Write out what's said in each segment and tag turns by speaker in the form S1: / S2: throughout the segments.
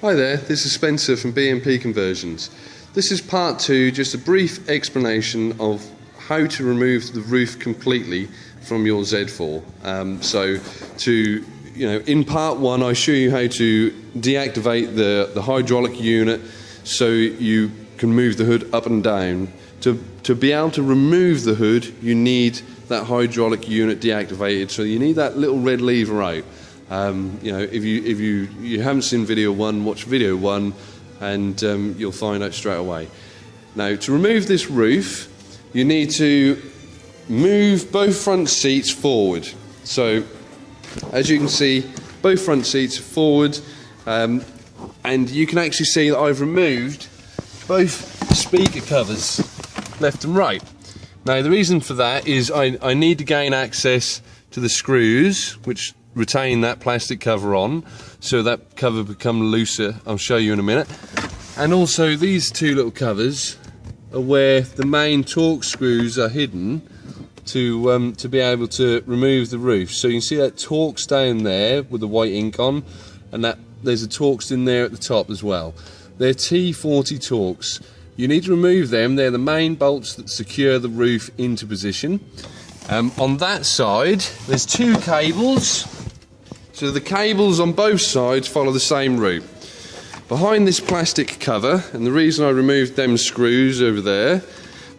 S1: Hi there, this is Spencer from BMP Conversions. This is part 2, just a brief explanation of how to remove the roof completely from your Z4. In part 1 I show you how to deactivate the hydraulic unit so you can move the hood up and down. To be able to remove the hood, you need that hydraulic unit deactivated, so you need that little red lever out. If you haven't seen video 1, watch video 1 and you'll find out straight away. Now, to remove this roof, you need to move both front seats forward. So, as you can see, both front seats are forward, and you can actually see that I've removed both speaker covers, left and right. Now, the reason for that is I need to gain access to the screws, which retain that plastic cover on, so that cover become looser. I'll show you in a minute. And also these two little covers are where the main torque screws are hidden to be able to remove the roof. So you can see that Torx down there with the white ink on, and that there's a Torx in there at the top as well. They're T40 Torx. You need to remove them. They're the main bolts that secure the roof into position. On that side there's two cables. So the cables on both sides follow the same route. Behind this plastic cover, and the reason I removed them screws over there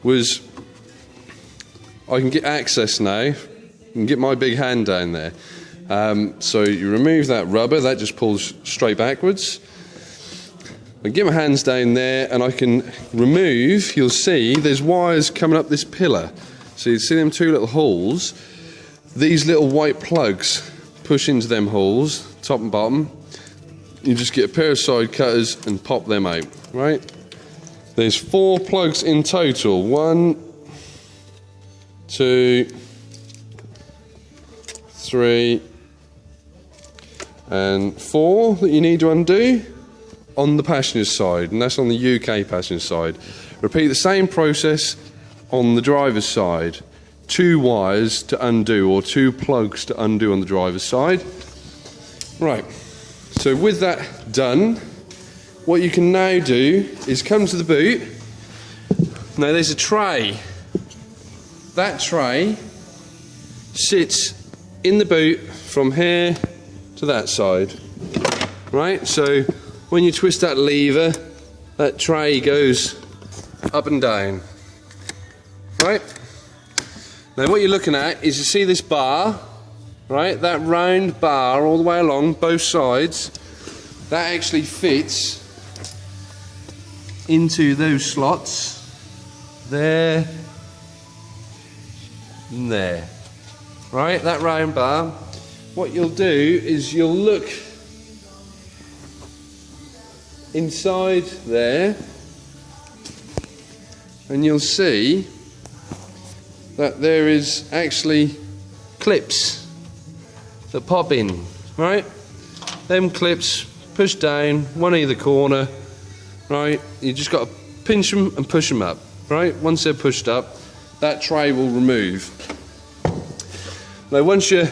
S1: was I can get access now. I can get my big hand down there. So you remove that rubber, that just pulls straight backwards. I get my hands down there and I can remove, you'll see there's wires coming up this pillar. So you see them two little holes. These little white plugs push into them holes, top and bottom. You just get a pair of side cutters and pop them out, right? There's 4 plugs in total. 1, 2, 3, and 4 that you need to undo on the passenger side, and that's on the UK passenger side. Repeat the same process on the driver's side. 2 wires to undo, or 2 plugs to undo on the driver's side. Right, so with that done, what you can now do is come to the boot. Now there's a tray. That tray sits in the boot from here to that side. Right, so when you twist that lever, that tray goes up and down. Right? Now what you're looking at is, you see this bar, right? That round bar all the way along both sides, that actually fits into those slots there and there. Right? That round bar. What you'll do is you'll look inside there and you'll see that there is actually clips that pop in, right? Them clips push down, one either corner, right? You just got to pinch them and push them up, right? Once they're pushed up, that tray will remove. Now once you've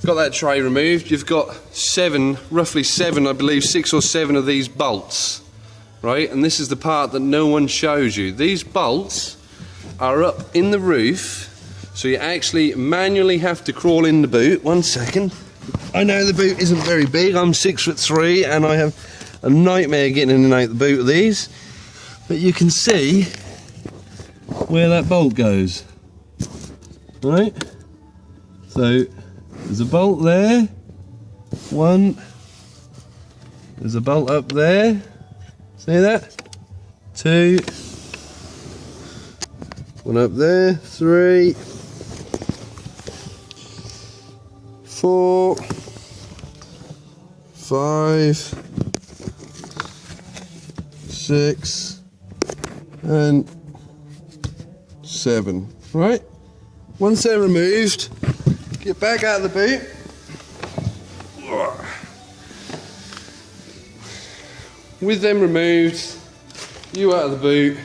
S1: got that tray removed, you've got roughly 7, I believe 6 or 7 of these bolts, right? And this is the part that no one shows you. These bolts are up in the roof, so you actually manually have to crawl in the boot. 1 second. I know the boot isn't very big, I'm 6'3", and I have a nightmare getting in and out the boot of these, but you can see where that bolt goes, right? So there's a bolt there, 1, there's a bolt up there, see that? 2, 1 up there, 3, 4, 5, 6, and 7, right? Once they're removed, get back out of the boot. With them removed, you out of the boot,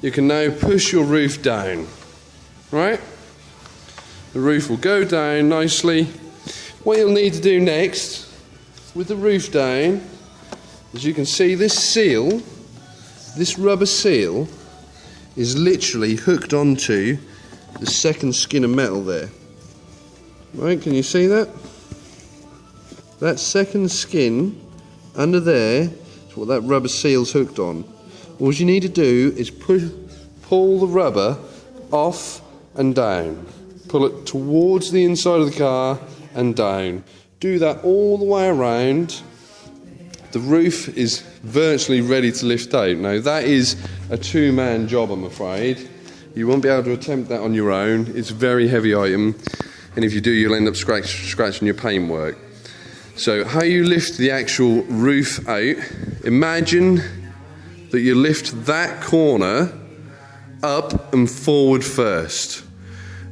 S1: you can now push your roof down, right? The roof will go down nicely. What you'll need to do next, with the roof down, As you can see, this seal, this rubber seal, is literally hooked onto the second skin of metal there. Right, can you see that? That second skin under there is what that rubber seal's hooked on. All you need to do is pull the rubber off and down. Pull it towards the inside of the car and down. Do that all the way around. The roof is virtually ready to lift out. Now that is a two-man job, I'm afraid. You won't be able to attempt that on your own. It's a very heavy item, and if you do, you'll end up scratching your paintwork. So how you lift the actual roof out, imagine that you lift that corner up and forward first.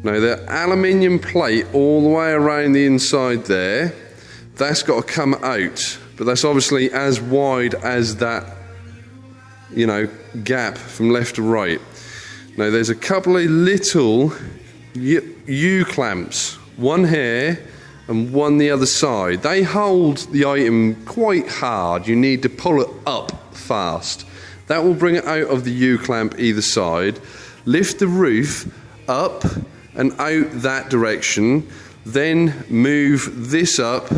S1: Now the aluminium plate all the way around the inside there, that's got to come out, but that's obviously as wide as that, you know, gap from left to right. Now there's a couple of little U-clamps, one here and one the other side. They hold the item quite hard. You need to pull it up fast. That will bring it out of the U-clamp either side. Lift the roof up and out that direction, then move this up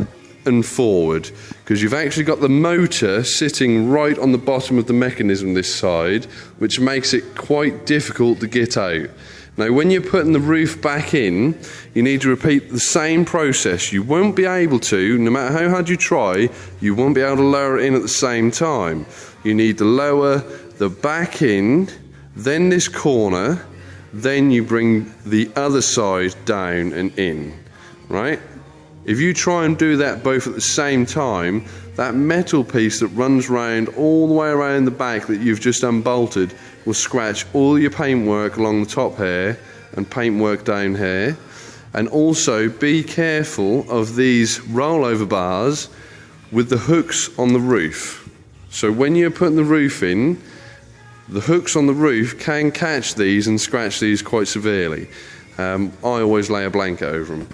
S1: and forward, because you've actually got the motor sitting right on the bottom of the mechanism this side, which makes it quite difficult to get out. Now when you're putting the roof back in, you need to repeat the same process. You won't be able to, no matter how hard you try, you won't be able to lower it in at the same time. You need to lower the back in, then this corner, then you bring the other side down and in, right? If you try and do that both at the same time, that metal piece that runs round all the way around the back that you've just unbolted will scratch all your paintwork along the top here and paintwork down here. And also be careful of these rollover bars with the hooks on the roof. So when you're putting the roof in, the hooks on the roof can catch these and scratch these quite severely. I always lay a blanket over them.